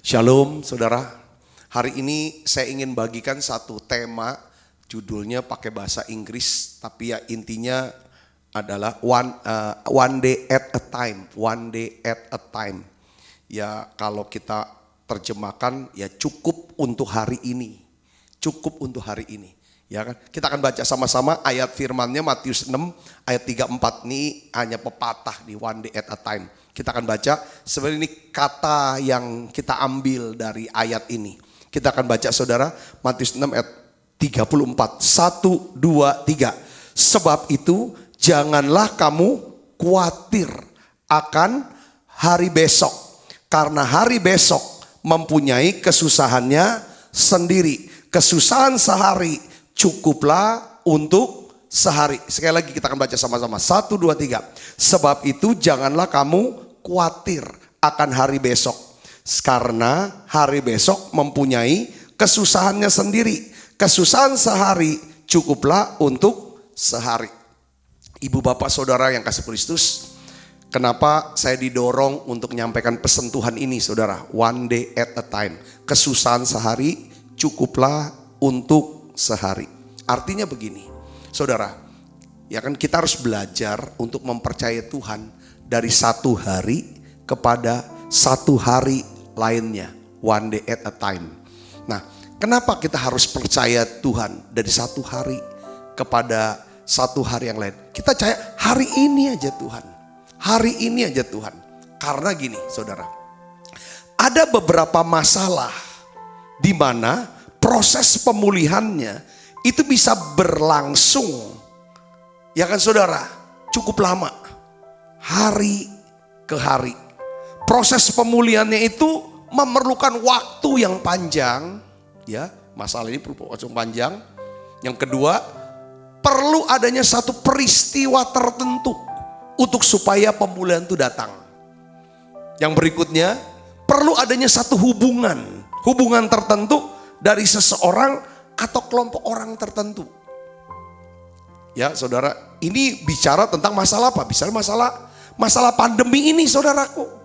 Shalom saudara, hari ini saya ingin bagikan satu tema, judulnya pakai bahasa Inggris, tapi ya intinya adalah one day at a time, one day at a time. Ya kalau kita terjemahkan ya cukup untuk hari ini, cukup untuk hari ini. Ya kan? Kita akan baca sama-sama ayat firmannya Matius 6 ayat 34 ini hanya pepatah di one day at a time. Kita akan baca, sebenarnya ini kata yang kita ambil dari ayat ini. Kita akan baca saudara, Matius 6 ayat 34, 1, 2, 3. Sebab itu janganlah kamu khawatir akan hari besok. Karena hari besok mempunyai kesusahannya sendiri. Kesusahan sehari cukuplah untuk sehari. Sekali lagi kita akan baca sama-sama. 1, 2, 3. Sebab itu janganlah kamu khawatir akan hari besok. Karena hari besok mempunyai kesusahannya sendiri. Kesusahan sehari cukuplah untuk sehari. Ibu bapak saudara yang kasih Kristus, kenapa saya didorong untuk menyampaikan pesan Tuhan ini saudara? One day at a time. Kesusahan sehari cukuplah untuk sehari. Artinya begini saudara, ya kan kita harus belajar untuk mempercayai Tuhan dari satu hari kepada satu hari lainnya. One day at a time. Nah, kenapa kita harus percaya Tuhan dari satu hari kepada satu hari yang lain? Kita percaya hari ini aja Tuhan. Hari ini aja Tuhan. Karena gini saudara, ada beberapa masalah di mana proses pemulihannya itu bisa berlangsung, ya kan saudara, cukup lama, hari ke hari. Proses pemulihannya itu memerlukan waktu yang panjang, ya, masalah ini perlu waktu yang panjang. Yang kedua, perlu adanya satu peristiwa tertentu untuk supaya pemulihan itu datang. Yang berikutnya, perlu adanya satu hubungan tertentu dari seseorang atau kelompok orang tertentu. Ya saudara, ini bicara tentang masalah apa? Bicara masalah pandemi ini saudaraku.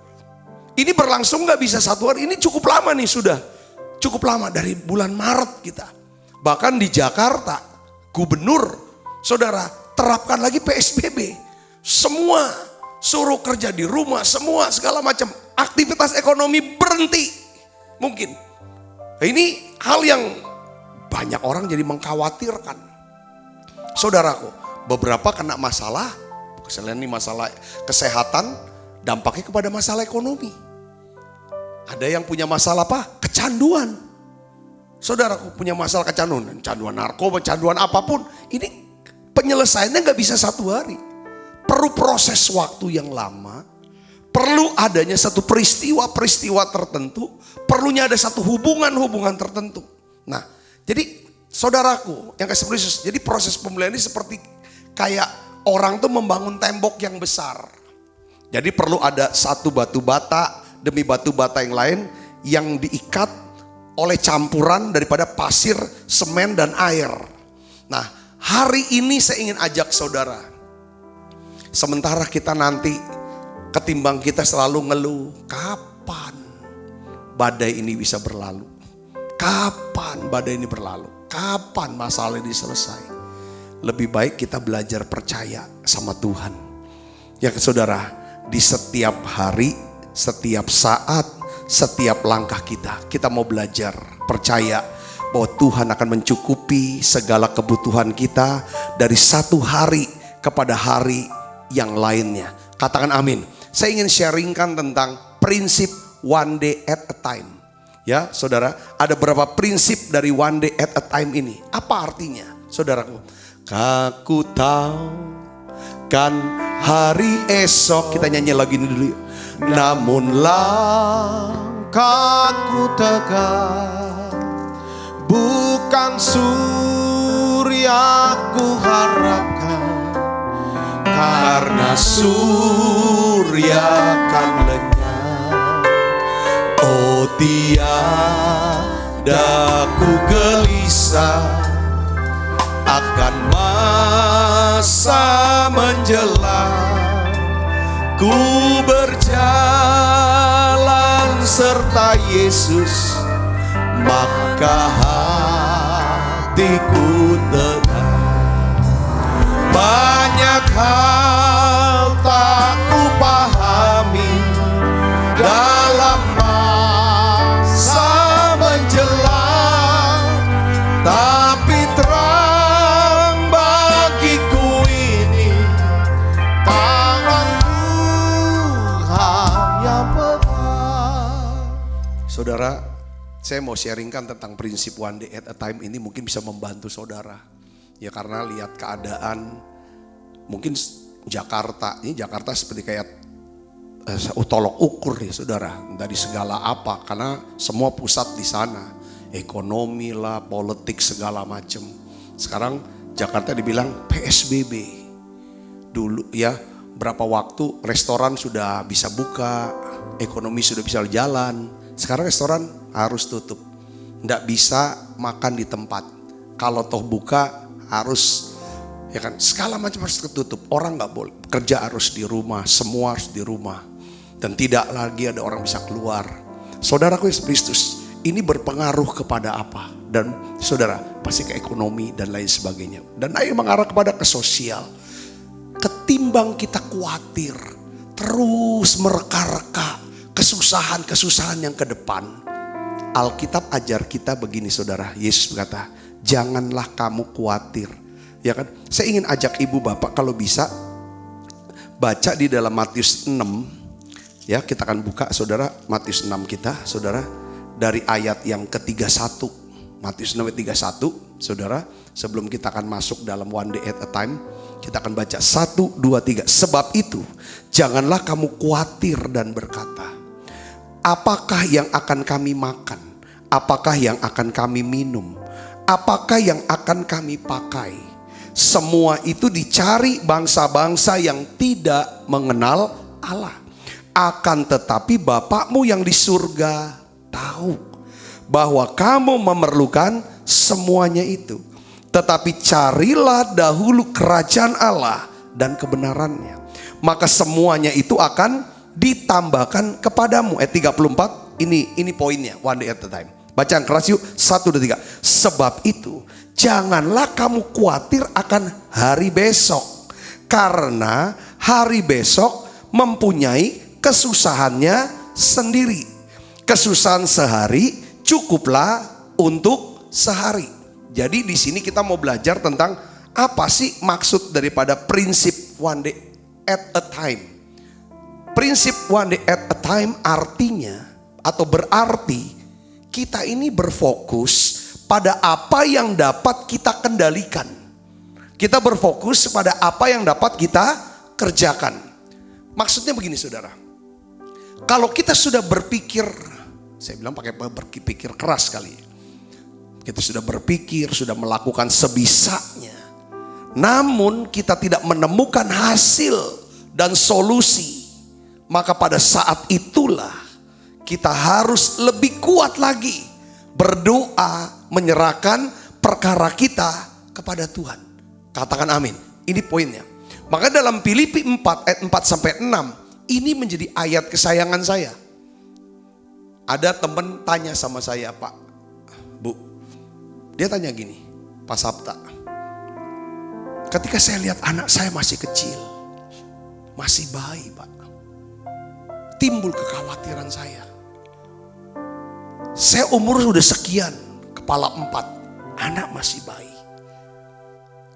Ini berlangsung gak bisa satu hari, ini cukup lama nih sudah. Cukup lama dari bulan Maret kita. Bahkan di Jakarta, gubernur saudara terapkan lagi PSBB. Semua suruh kerja di rumah, semua segala macam. Aktivitas ekonomi berhenti. Mungkin. Ini hal yang banyak orang jadi mengkhawatirkan. Saudaraku, beberapa kena masalah, misalnya ini masalah kesehatan, dampaknya kepada masalah ekonomi. Ada yang punya masalah apa? Kecanduan. Saudaraku punya masalah kecanduan, canduan narkoba, canduan apapun. Ini penyelesaiannya gak bisa satu hari. Perlu proses waktu yang lama. Perlu adanya satu peristiwa tertentu. Perlunya ada satu hubungan tertentu. Nah, jadi saudaraku yang kasih Kristus, jadi proses pemulihan ini seperti kayak orang tuh membangun tembok yang besar. Jadi perlu ada satu batu bata demi batu bata yang lain yang diikat oleh campuran daripada pasir, semen dan air. Nah, hari ini saya ingin ajak saudara, sementara kita nanti ketimbang kita selalu ngeluh, kapan badai ini bisa berlalu? Kapan badai ini berlalu? Kapan masalah ini selesai? Lebih baik kita belajar percaya sama Tuhan. Ya saudara, di setiap hari, setiap saat, setiap langkah kita mau belajar percaya bahwa Tuhan akan mencukupi segala kebutuhan kita dari satu hari kepada hari yang lainnya. Katakan amin. Saya ingin sharingkan tentang prinsip one day at a time. Ya saudara, ada berapa prinsip dari one day at a time ini. Apa artinya saudaraku? Aku tahu kan hari esok. Kita nyanyi lagi ini dulu. Namun langkahku tegak, bukan surya ku harapkan. Karena surya kan lenyap. Oh tiada ku gelisah akan masa menjelang. Ku berjalan serta Yesus, maka hatiku tenang. Banyak hal tak kupahami dalam masa menjelang, tapi terang bagiku ini tangan Tuhan yang pegang. Saudara, saya mau sharingkan tentang prinsip one day at a time ini, mungkin bisa membantu saudara. Ya karena lihat keadaan, mungkin Jakarta, ini Jakarta seperti kayak tolok ukur ya saudara, dari segala apa, karena semua pusat di sana, ekonomi lah, politik segala macam. Sekarang Jakarta dibilang PSBB. Dulu ya berapa waktu restoran sudah bisa buka, ekonomi sudah bisa jalan. Sekarang restoran harus tutup, nggak bisa makan di tempat. Kalau toh buka harus, ya kan, segala macam harus tertutup. Orang nggak boleh kerja, harus di rumah, semua harus di rumah, dan tidak lagi ada orang bisa keluar. Saudaraku Yesus Kristus, ini berpengaruh kepada apa? Dan saudara pasti ke ekonomi dan lain sebagainya, dan akhirnya mengarah kepada ke sosial. Ketimbang kita khawatir terus mereka-reka kesusahan-kesusahan yang ke depan, Alkitab ajar kita begini saudara. Yesus berkata, janganlah kamu khawatir. Ya kan? Saya ingin ajak ibu bapak kalau bisa baca di dalam Matius 6. Ya, kita akan buka saudara Matius 6 kita, saudara, dari ayat yang ke-31. Matius 6 ayat 31, saudara, sebelum kita akan masuk dalam one day at a time, kita akan baca 1, 2, 3. Sebab itu, janganlah kamu khawatir dan berkata, apakah yang akan kami makan? Apakah yang akan kami minum? Apakah yang akan kami pakai? Semua itu dicari bangsa-bangsa yang tidak mengenal Allah. Akan tetapi Bapakmu yang di surga tahu bahwa kamu memerlukan semuanya itu. Tetapi carilah dahulu kerajaan Allah dan kebenarannya, maka semuanya itu akan ditambahkan kepadamu. Ayat 34, ini poinnya, one day at a time. Baca yang keras yuk, 1, 2, 3. Sebab itu janganlah kamu khawatir akan hari besok, karena hari besok mempunyai kesusahannya sendiri. Kesusahan sehari cukuplah untuk sehari. Jadi di sini kita mau belajar tentang apa sih maksud daripada prinsip one day at a time. Prinsip one day at a time artinya atau berarti kita ini berfokus pada apa yang dapat kita kendalikan. Kita berfokus pada apa yang dapat kita kerjakan. Maksudnya begini saudara, kalau kita sudah berpikir, saya bilang pakai berpikir keras kali ya. Kita sudah berpikir, sudah melakukan sebisanya, namun kita tidak menemukan hasil dan solusi, maka pada saat itulah kita harus lebih kuat lagi berdoa, menyerahkan perkara kita kepada Tuhan. Katakan amin. Ini poinnya. Maka dalam Filipi 4 ayat 4 sampai 6, ini menjadi ayat kesayangan saya. Ada teman tanya sama saya, Pak, Bu, dia tanya gini, Pak Sabta, ketika saya lihat anak saya masih kecil, masih bayi Pak, timbul kekhawatiran saya. Saya umur sudah sekian, kepala 4, anak masih bayi.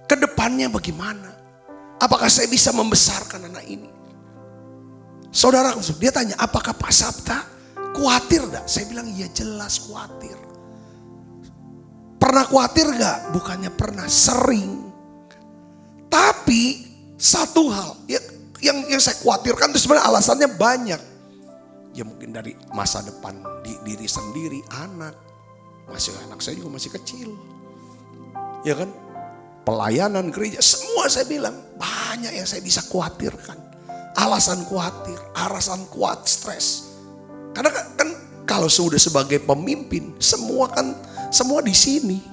Kedepannya bagaimana? Apakah saya bisa membesarkan anak ini? Saudara, dia tanya, apakah Pak Sabta khawatir gak? Saya bilang, iya jelas khawatir. Pernah khawatir gak? Bukannya pernah, sering. Tapi satu hal yang saya khawatirkan itu sebenarnya alasannya banyak. Ya mungkin dari masa depan diri sendiri, anak saya juga masih kecil, ya kan, pelayanan gereja, semua saya bilang banyak yang saya bisa khawatirkan, alasan khawatir, alasan kuat, stres. Karena kan kalau sudah sebagai pemimpin, semua di sini,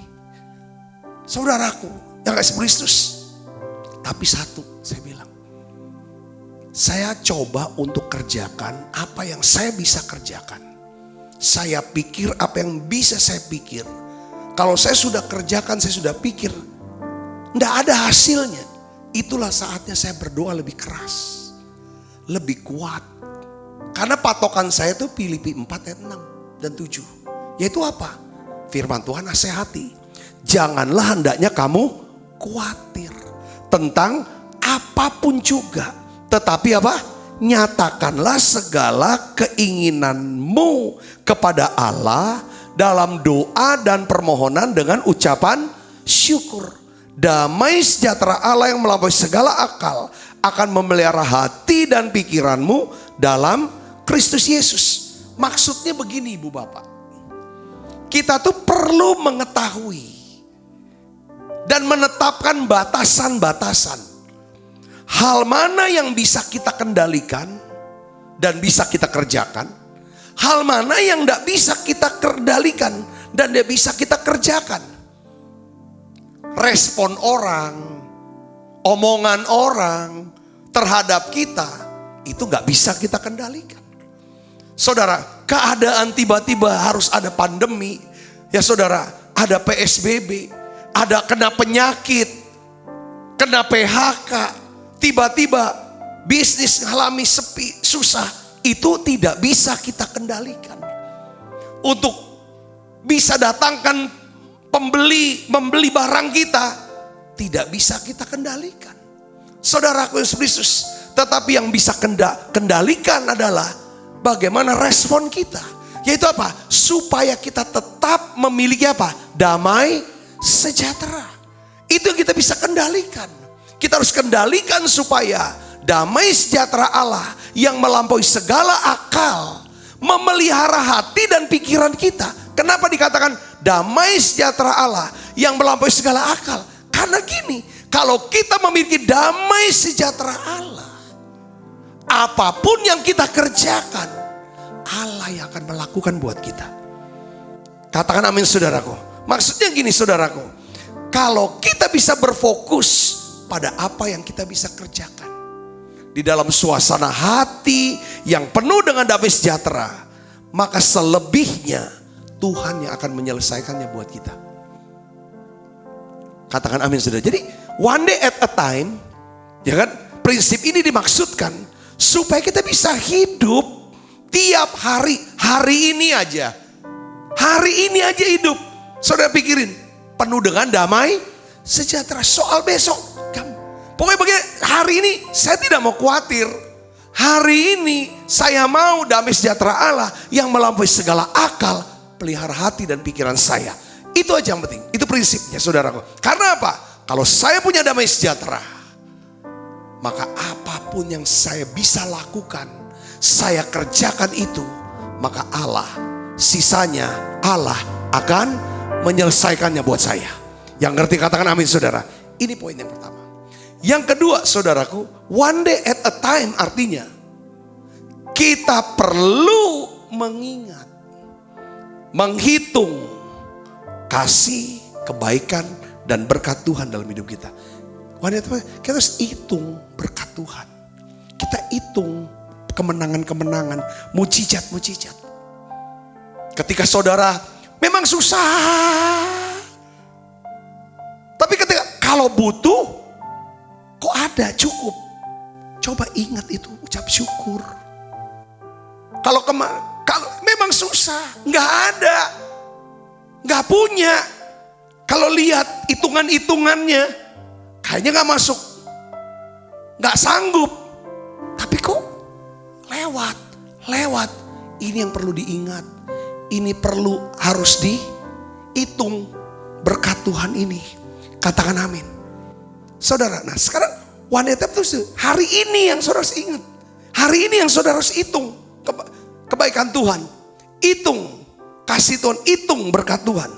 saudaraku yang kasih Kristus. Tapi satu saya bilang, saya coba untuk kerjakan apa yang saya bisa kerjakan. Saya pikir apa yang bisa saya pikir. Kalau saya sudah kerjakan, saya sudah pikir, tidak ada hasilnya. Itulah saatnya saya berdoa lebih keras, lebih kuat. Karena patokan saya itu Filipi 4 ayat 6 dan 7. Yaitu apa? Firman Tuhan nasihati. Janganlah hendaknya kamu khawatir tentang apapun juga. Tetapi apa? Nyatakanlah segala keinginanmu kepada Allah dalam doa dan permohonan dengan ucapan syukur. Damai sejahtera Allah yang melampaui segala akal akan memelihara hati dan pikiranmu dalam Kristus Yesus. Maksudnya begini Ibu Bapak. Kita tuh perlu mengetahui dan menetapkan batasan-batasan. Hal mana yang bisa kita kendalikan dan bisa kita kerjakan. Hal mana yang tidak bisa kita kendalikan dan tidak bisa kita kerjakan. Respon orang, omongan orang terhadap kita itu gak bisa kita kendalikan. Saudara, keadaan tiba-tiba harus ada pandemi. Ya saudara, ada PSBB, ada kena penyakit, kena PHK, tiba-tiba bisnis mengalami sepi, susah. Itu tidak bisa kita kendalikan. Untuk bisa datangkan membeli barang kita, tidak bisa kita kendalikan. Saudaraku Yesus Kristus, tetapi yang bisa kendalikan adalah bagaimana respon kita. Yaitu apa? Supaya kita tetap memiliki apa? Damai sejahtera. Itu yang kita bisa kendalikan. Kita harus kendalikan supaya damai sejahtera Allah yang melampaui segala akal memelihara hati dan pikiran kita. Kenapa dikatakan damai sejahtera Allah yang melampaui segala akal? Karena gini, kalau kita memiliki damai sejahtera Allah, apapun yang kita kerjakan, Allah yang akan melakukan buat kita. Katakan amin saudaraku. Maksudnya gini saudaraku, kalau kita bisa berfokus pada apa yang kita bisa kerjakan, di dalam suasana hati yang penuh dengan damai sejahtera, maka selebihnya Tuhan yang akan menyelesaikannya buat kita. Katakan amin saudara. Jadi one day at a time, ya kan? Prinsip ini dimaksudkan supaya kita bisa hidup tiap hari. Hari ini aja. Hari ini aja hidup. Saudara pikirin, penuh dengan damai sejahtera. Soal besok, pokoknya begini, hari ini saya tidak mau khawatir. Hari ini saya mau damai sejahtera Allah yang melampaui segala akal, pelihara hati dan pikiran saya. Itu aja yang penting. Itu prinsipnya saudaraku. Karena apa? Kalau saya punya damai sejahtera, maka apapun yang saya bisa lakukan, saya kerjakan itu, maka Allah, sisanya Allah akan menyelesaikannya buat saya. Yang ngerti katakan amin saudara. Ini poin yang pertama. Yang kedua saudaraku, one day at a time artinya kita perlu mengingat, menghitung kasih, kebaikan dan berkat Tuhan dalam hidup kita. One day at a time, kita harus hitung berkat Tuhan. Kita hitung kemenangan-kemenangan, mujizat-mujizat. Ketika saudara memang susah, tapi ketika kalau butuh, kok ada cukup. Coba ingat itu, ucap syukur. Kalau memang susah, nggak ada, nggak punya. Kalau lihat hitungan-hitungannya, kayaknya nggak masuk, nggak sanggup. Tapi kok lewat. Ini yang perlu diingat. Ini perlu harus dihitung berkat Tuhan ini. Katakan amin. Saudara, nah sekarang wanita itu hari ini yang saudara harus ingat. Hari ini yang saudara harus hitung kebaikan Tuhan. Hitung kasih Tuhan, hitung berkat Tuhan.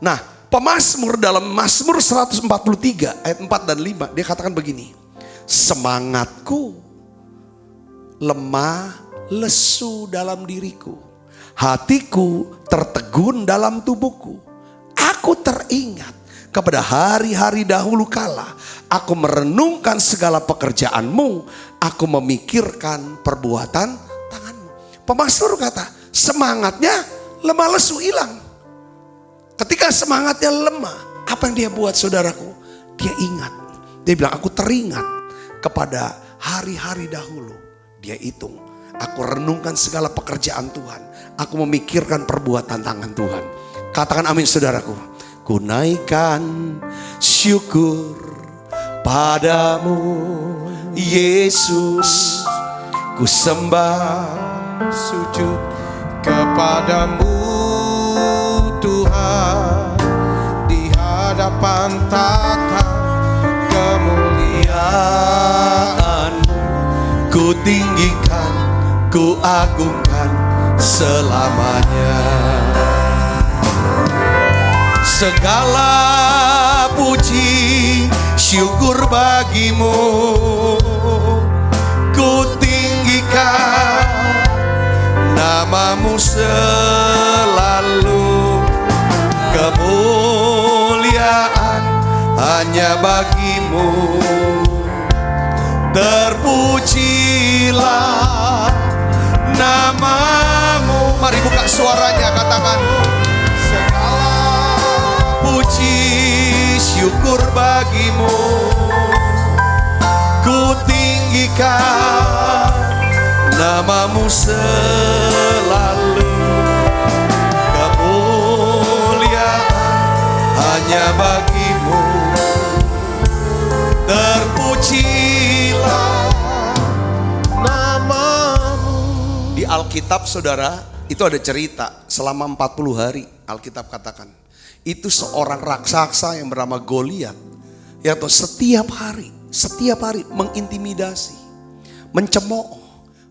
Nah, pemazmur dalam Mazmur 143 ayat 4 dan 5 dia katakan begini. Semangatku lemah lesu dalam diriku. Hatiku tertegun dalam tubuhku. Aku teringat kepada hari-hari dahulu kala. Aku merenungkan segala pekerjaanmu. Aku memikirkan perbuatan tanganmu. Pemazmur kata, semangatnya lemah lesu, hilang. Ketika semangatnya lemah, apa yang dia buat saudaraku? Dia ingat. Dia bilang, aku teringat kepada hari-hari dahulu. Dia hitung. Aku renungkan segala pekerjaan Tuhan. Aku memikirkan perbuatan tangan Tuhan. Katakan amin saudaraku. Ku naikkan syukur padamu Yesus. Ku sembah sujud kepadamu Tuhan, di hadapan tata kemuliaan. Ku tinggikan, ku agungkan selamanya. Segala puji syukur bagimu, ku tinggikan namamu selalu. Kemuliaan hanya bagimu. Terpujilah namamu. Mari buka suaranya, katakan. Segala puji syukur bagimu, ku tinggikan namamu selalu. Kemuliaan hanya bagimu. Terpujilah namamu. Di Alkitab saudara, itu ada cerita selama 40 hari. Alkitab katakan, itu seorang raksasa yang bernama Goliat, yaitu setiap hari mengintimidasi, mencemooh,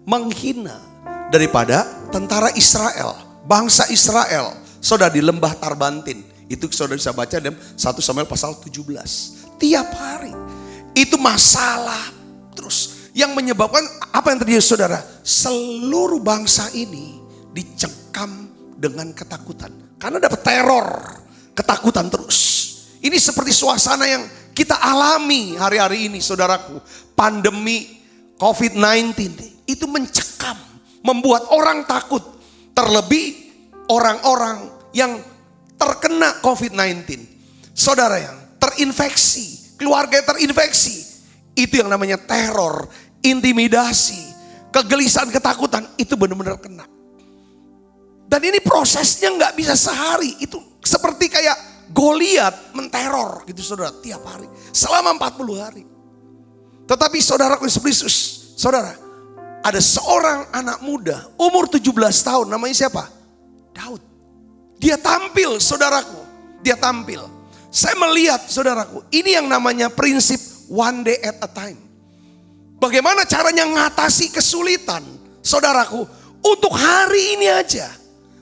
menghina daripada tentara Israel, bangsa Israel. Saudara, di lembah Tarbantin, itu saudara bisa baca dalam 1 Samuel pasal 17. Tiap hari itu masalah terus, yang menyebabkan apa yang terjadi saudara? Seluruh bangsa ini dicengkam dengan ketakutan karena dapat teror, ketakutan terus. Ini seperti suasana yang kita alami hari-hari ini saudaraku. Pandemi COVID-19 itu mencekam, membuat orang takut. Terlebih orang-orang yang terkena COVID-19. Saudara yang terinfeksi, keluarga yang terinfeksi. Itu yang namanya teror, intimidasi, kegelisahan, ketakutan. Itu benar-benar kena. Dan ini prosesnya nggak bisa sehari. Itu seperti kayak Goliat menteror gitu saudara, tiap hari. Selama 40 hari. Tetapi saudaraku Yesus, saudara, ada seorang anak muda umur 17 tahun, namanya siapa? Daud. Dia tampil saudaraku, dia tampil. Saya melihat saudaraku, ini yang namanya prinsip one day at a time. Bagaimana caranya ngatasi kesulitan saudaraku untuk hari ini aja.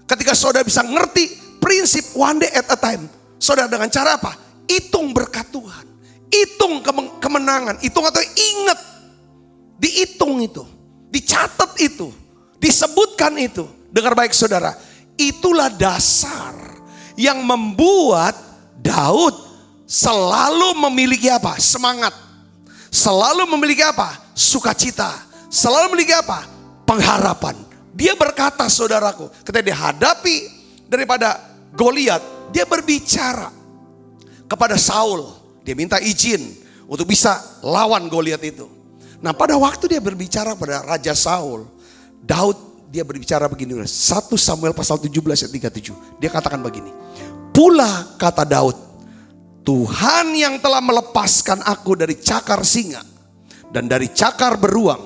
Ketika saudara bisa ngerti prinsip one day at a time, saudara dengan cara apa? Hitung berkat Tuhan, hitung kemenangan, hitung atau ingat, dihitung itu, dicatat itu, disebutkan itu. Dengar baik saudara, itulah dasar yang membuat Daud selalu memiliki apa? Semangat. Selalu memiliki apa? Sukacita. Selalu memiliki apa? Pengharapan. Dia berkata saudaraku, ketika dihadapi daripada Goliat, dia berbicara kepada Saul. Dia minta izin untuk bisa lawan Goliat itu. Nah pada waktu dia berbicara pada Raja Saul, Daud dia berbicara begini. 1 Samuel pasal 17 ayat 37. Dia katakan begini. Pula kata Daud, Tuhan yang telah melepaskan aku dari cakar singa dan dari cakar beruang,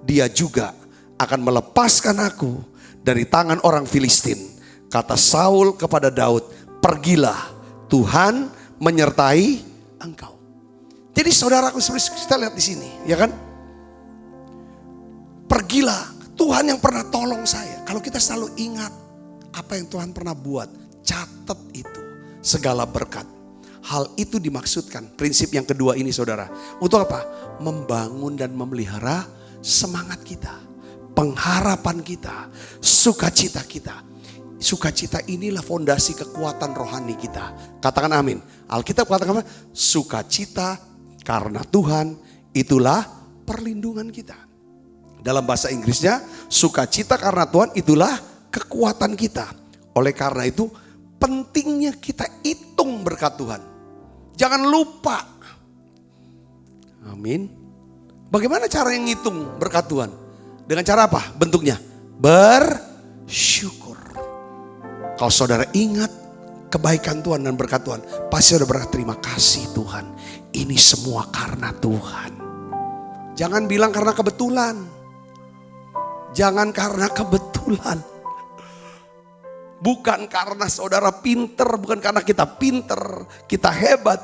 dia juga akan melepaskan aku dari tangan orang Filistin. Kata Saul kepada Daud, pergilah, Tuhan menyertai engkau. Jadi saudaraku, kita lihat di sini, ya kan? Pergilah, Tuhan yang pernah tolong saya. Kalau kita selalu ingat apa yang Tuhan pernah buat, catat itu, segala berkat. Hal itu dimaksudkan, prinsip yang kedua ini saudara. Untuk apa? Membangun dan memelihara semangat kita, pengharapan kita, sukacita kita. Sukacita inilah fondasi kekuatan rohani kita. Katakan amin. Alkitab katakan apa? Sukacita karena Tuhan itulah perlindungan kita. Dalam bahasa Inggrisnya, sukacita karena Tuhan itulah kekuatan kita. Oleh karena itu pentingnya kita hitung berkat Tuhan. Jangan lupa. Amin. Bagaimana cara yang ngitung berkat Tuhan? Dengan cara apa bentuknya? Bersyukur. Kalau saudara ingat kebaikan Tuhan dan berkat Tuhan, pasti saudara berkata, terima kasih Tuhan. Ini semua karena Tuhan. Jangan bilang karena kebetulan. Jangan karena kebetulan. Bukan karena saudara pinter, bukan karena kita pinter, kita hebat.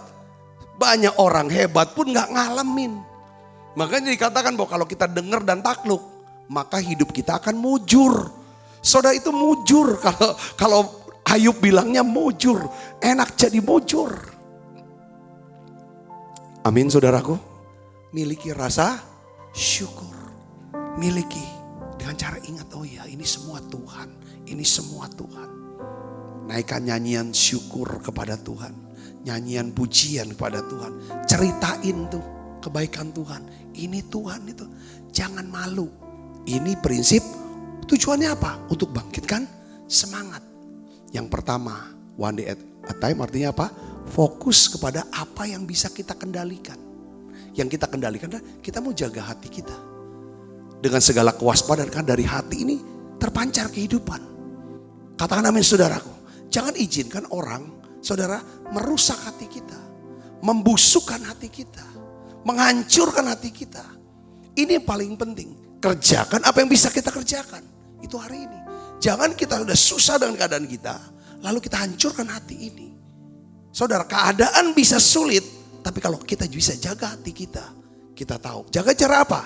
Banyak orang hebat pun gak ngalamin. Makanya dikatakan bahwa kalau kita dengar dan takluk, maka hidup kita akan mujur. Saudara itu mujur. Kalau Ayub bilangnya mujur, enak jadi mujur. Amin saudaraku. Miliki rasa syukur. Miliki dengan cara ingat, oh ya ini semua Tuhan. Ini semua Tuhan. Naikkan nyanyian syukur kepada Tuhan. Nyanyian pujian kepada Tuhan. Ceritain tuh kebaikan Tuhan. Ini Tuhan itu. Jangan malu. Ini prinsip, tujuannya apa? Untuk bangkitkan semangat. Yang pertama, one day at a time artinya apa? Fokus kepada apa yang bisa kita kendalikan. Yang kita kendalikan adalah kita mau jaga hati kita. Dengan segala kewaspadaan, kan dari hati ini terpancar kehidupan. Katakan amin saudaraku. Jangan izinkan orang, saudara, merusak hati kita. Membusukkan hati kita. Menghancurkan hati kita. Ini yang paling penting. Kerjakan apa yang bisa kita kerjakan. Itu hari ini. Jangan kita sudah susah dengan keadaan kita, lalu kita hancurkan hati ini. Saudara, keadaan bisa sulit, tapi kalau kita bisa jaga hati kita, kita tahu. Jaga cara apa?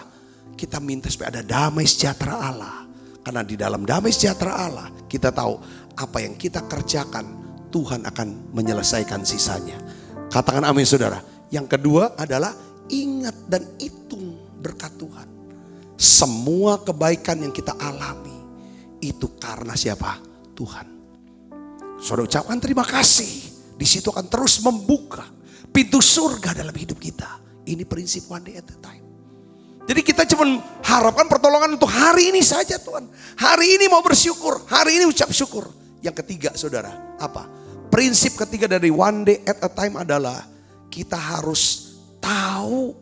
Kita minta supaya ada damai sejahtera Allah. Karena di dalam damai sejahtera Allah, kita tahu apa yang kita kerjakan, Tuhan akan menyelesaikan sisanya. Katakan amin saudara. Yang kedua adalah ingat dan hitung berkat Tuhan. Semua kebaikan yang kita alami, itu karena siapa? Tuhan. Saudara ucapkan terima kasih. Di situ akan terus membuka pintu surga dalam hidup kita. Ini prinsip one day at a time. Jadi kita cuma harapkan pertolongan untuk hari ini saja Tuhan. Hari ini mau bersyukur. Hari ini ucap syukur. Yang ketiga saudara, apa? Prinsip ketiga dari one day at a time adalah kita harus tahu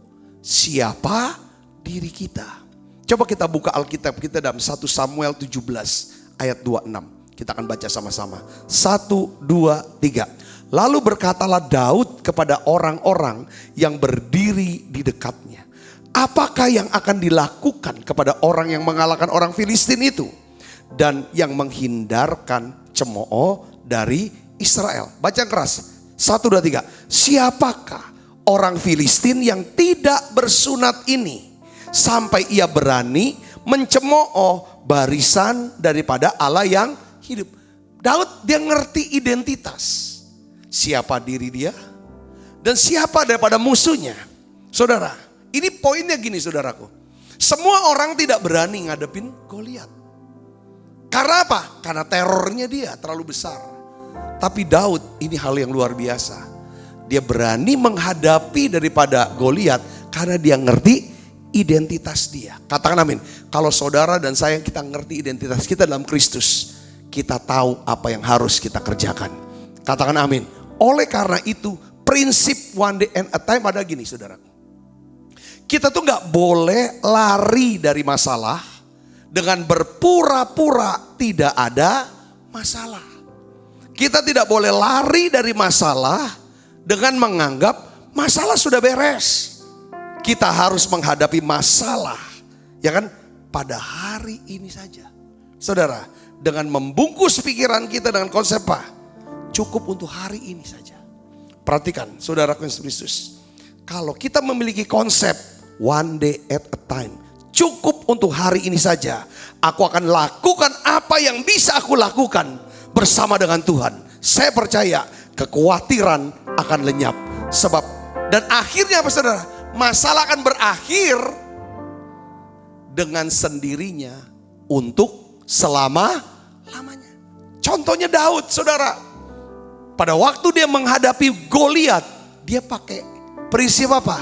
siapa diri kita. Coba kita buka Alkitab kita dalam 1 Samuel 17 ayat 26. Kita akan baca sama-sama. 1, 2, 3. Lalu berkatalah Daud kepada orang-orang yang berdiri di dekatnya. Apakah yang akan dilakukan kepada orang yang mengalahkan orang Filistin itu? Dan yang menghindarkan cemooh dari Israel. Baca keras. 1, 2, 3. Siapakah orang Filistin yang tidak bersunat ini? Sampai ia berani mencemooh barisan daripada Allah yang hidup. Daud dia ngerti identitas. Siapa diri dia? Dan siapa daripada musuhnya? Saudara. Ini poinnya gini saudaraku. Semua orang tidak berani ngadepin Goliat. Karena apa? Karena terornya dia terlalu besar. Tapi Daud ini hal yang luar biasa. Dia berani menghadapi daripada Goliat karena dia ngerti identitas dia. Katakan amin. Kalau saudara dan saya kita ngerti identitas kita dalam Kristus, kita tahu apa yang harus kita kerjakan. Katakan amin. Oleh karena itu prinsip one day and a time ada gini saudara. Kita tuh gak boleh lari dari masalah dengan berpura-pura tidak ada masalah. Kita tidak boleh lari dari masalah dengan menganggap masalah sudah beres. Kita harus menghadapi masalah, ya kan, pada hari ini saja. Saudara, dengan membungkus pikiran kita dengan konsep apa? Cukup untuk hari ini saja. Perhatikan, saudaraku Yesus Kristus. Kalau kita memiliki konsep one day at a time, cukup untuk hari ini saja. Aku akan lakukan apa yang bisa aku lakukan bersama dengan Tuhan. Saya percaya kekhawatiran akan lenyap. Sebab dan akhirnya apa saudara? Masalah akan berakhir dengan sendirinya untuk selama-lamanya. Contohnya Daud saudara. Pada waktu dia menghadapi Goliat, dia pakai prinsip apa?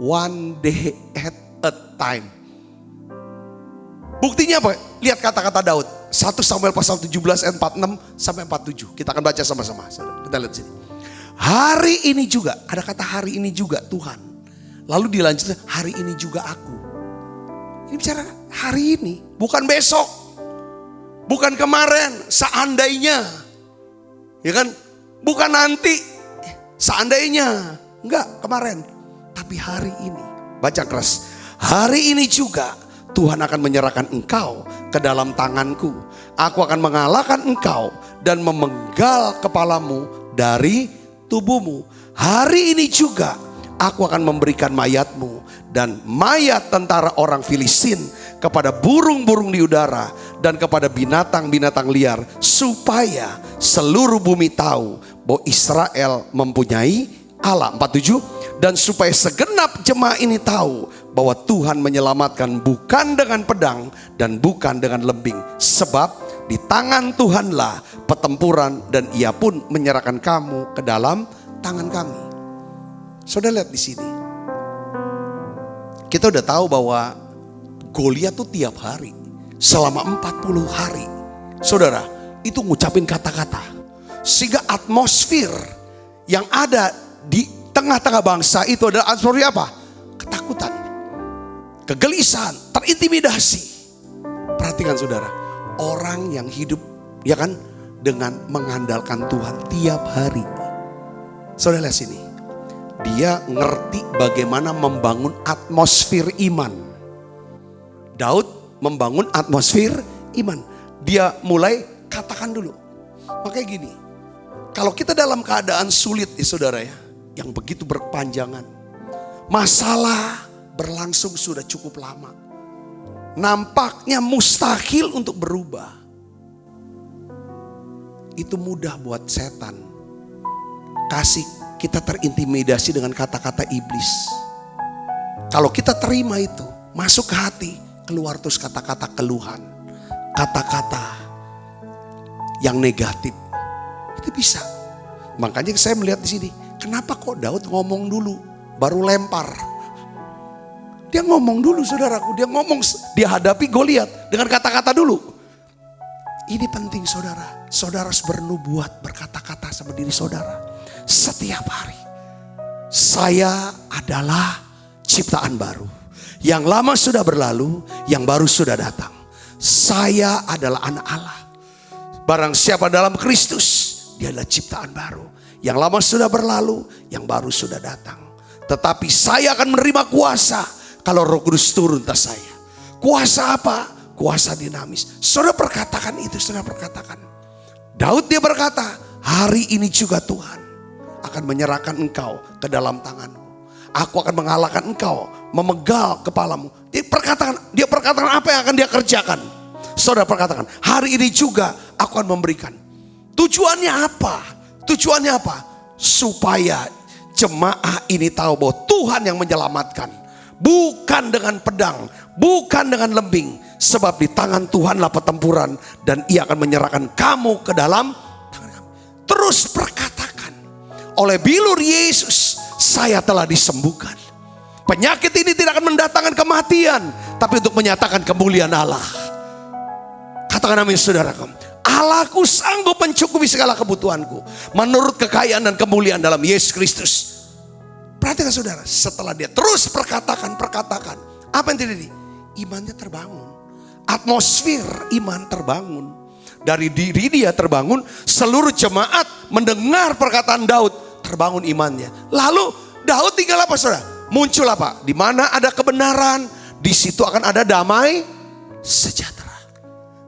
One day at a time. Buktinya apa? Lihat kata-kata Daud. 1 Samuel pasal 17 ayat 46 sampai 47. Kita akan baca sama-sama. Kita lihat sini. Hari ini juga, ada kata hari ini juga Tuhan. Lalu dilanjutkan hari ini juga aku. Ini bicara hari ini, bukan besok. Bukan kemarin, seandainya. Ya kan? Bukan nanti, seandainya. Enggak, kemarin. Tapi hari ini. Baca keras. Hari ini juga Tuhan akan menyerahkan engkau ke dalam tanganku. Aku akan mengalahkan engkau dan memenggal kepalamu dari tubuhmu. Hari ini juga aku akan memberikan mayatmu dan mayat tentara orang Filistin kepada burung-burung di udara dan kepada binatang-binatang liar, supaya seluruh bumi tahu bahwa Israel mempunyai Allah. 47. Dan supaya segenap jemaah ini tahu bahwa Tuhan menyelamatkan bukan dengan pedang dan bukan dengan lembing. Sebab di tangan Tuhanlah pertempuran dan ia pun menyerahkan kamu ke dalam tangan kami. Saudara lihat di sini. Kita udah tahu bahwa Goliat tuh tiap hari selama 40 hari. Saudara, itu ngucapin kata-kata. Sehingga atmosfer yang ada di tengah-tengah bangsa itu adalah atmosfer apa? Ketakutan, kegelisahan, terintimidasi. Perhatikan saudara, orang yang hidup ya kan dengan mengandalkan Tuhan tiap hari. Saudara lihat sini. Dia ngerti bagaimana membangun atmosfer iman. Daud membangun atmosfer iman. Dia mulai katakan dulu. Makanya gini, kalau kita dalam keadaan sulit ya saudara ya, yang begitu berkepanjangan, masalah berlangsung sudah cukup lama, nampaknya mustahil untuk berubah. Itu mudah buat setan kasih kita terintimidasi dengan kata-kata iblis. Kalau kita terima itu, masuk ke hati, keluar terus kata-kata keluhan, kata-kata yang negatif. Itu bisa. Makanya saya melihat di sini, kenapa kok Daud ngomong dulu, baru lempar. Dia ngomong dulu saudaraku, dia hadapi Goliat dengan kata-kata dulu. Ini penting saudara, saudara harus bernubuat, berkata-kata sama diri saudara. Setiap hari, saya adalah ciptaan baru. Yang lama sudah berlalu, yang baru sudah datang. Saya adalah anak Allah. Barang siapa dalam Kristus, dia adalah ciptaan baru. Yang lama sudah berlalu, yang baru sudah datang. Tetapi saya akan menerima kuasa kalau Roh Kudus turun atas saya. Kuasa apa? Kuasa dinamis. Saudara perkatakan itu, saudara perkatakan. Daud dia berkata, hari ini juga Tuhan akan menyerahkan engkau ke dalam tanganmu. Aku akan mengalahkan engkau, memegal kepalamu. Dia perkatakan apa yang akan dia kerjakan. Saudara perkatakan, hari ini juga aku akan memberikan. Tujuannya apa? Tujuannya apa? Supaya jemaah ini tahu bahwa Tuhan yang menyelamatkan. Bukan dengan pedang, bukan dengan lembing. Sebab di tangan Tuhanlah pertempuran dan ia akan menyerahkan kamu ke dalam tangan kami. Terus perkatakan, oleh bilur Yesus saya telah disembuhkan. Penyakit ini tidak akan mendatangkan kematian, tapi untuk menyatakan kemuliaan Allah. Katakan amin saudaraku. Allahku sanggup mencukupi segala kebutuhanku menurut kekayaan dan kemuliaan dalam Yesus Kristus. Perhatikan saudara, setelah dia terus perkatakan, apa yang terjadi? Imannya terbangun, atmosfer iman terbangun. Dari diri dia terbangun, seluruh jemaat mendengar perkataan Daud, terbangun imannya. Lalu Daud tinggal apa saudara? Muncul apa? Di mana ada kebenaran, di situ akan ada damai sejahtera.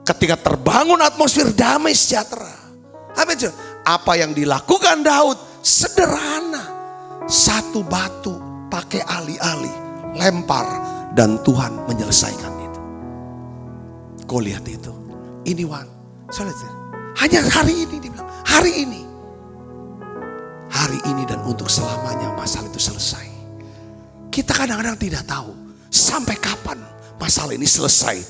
Ketika terbangun atmosfer damai sejahtera, apa yang dilakukan Daud sederhana. Satu batu pakai ali-ali, lempar, dan Tuhan menyelesaikan itu. Kau lihat itu, ini hanya hari ini dibilang, hari ini dan untuk selamanya masalah itu selesai. Kita kadang-kadang tidak tahu sampai kapan masalah ini selesai.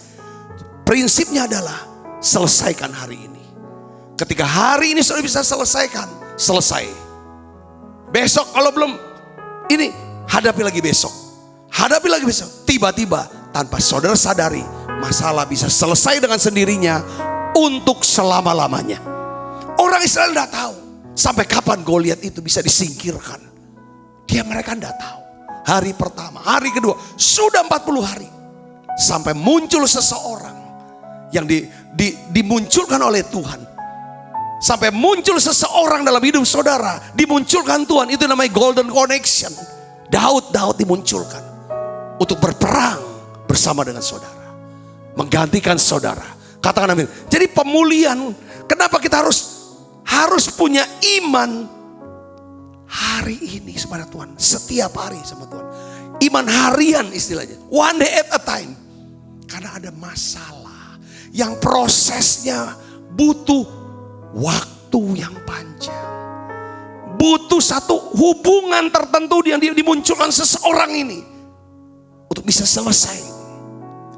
Prinsipnya adalah selesaikan hari ini. Ketika hari ini sudah bisa selesaikan, selesai. Besok kalau belum ini, hadapi lagi besok. Hadapi lagi besok. Tiba-tiba tanpa saudara sadari, masalah bisa selesai dengan sendirinya. untuk selama-lamanya. Orang Israel tidak tahu sampai kapan Goliat itu bisa disingkirkan. Mereka tidak tahu. Hari pertama, hari kedua, sudah 40 hari. Sampai muncul seseorang yang dimunculkan oleh Tuhan. Sampai muncul seseorang dalam hidup saudara, dimunculkan Tuhan. Itu namanya golden connection. Daud dimunculkan untuk berperang bersama dengan saudara, menggantikan saudara. Katakan amin. Jadi pemulihan, kenapa kita harus punya iman hari ini kepada Tuhan, setiap hari sama Tuhan. Iman harian istilahnya, one day at a time. Karena ada masalah yang prosesnya butuh waktu yang panjang. Butuh satu hubungan tertentu yang dimunculkan seseorang ini untuk bisa selesai.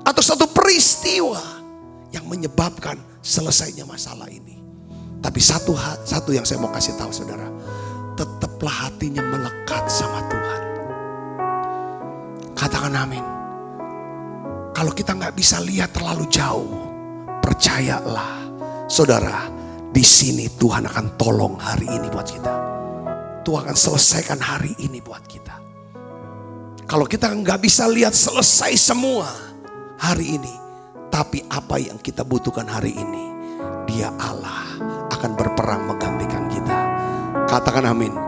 Atau satu peristiwa yang menyebabkan selesainya masalah ini. Tapi satu yang saya mau kasih tahu saudara, tetaplah hatinya melekat sama Tuhan. Katakan amin. Kalau kita nggak bisa lihat terlalu jauh, percayalah saudara, di sini Tuhan akan tolong hari ini buat kita. Tuhan akan selesaikan hari ini buat kita. Kalau kita nggak bisa lihat selesai semua hari ini, tapi apa yang kita butuhkan hari ini, Dia Allah akan berperang menggantikan kita. Katakan amin.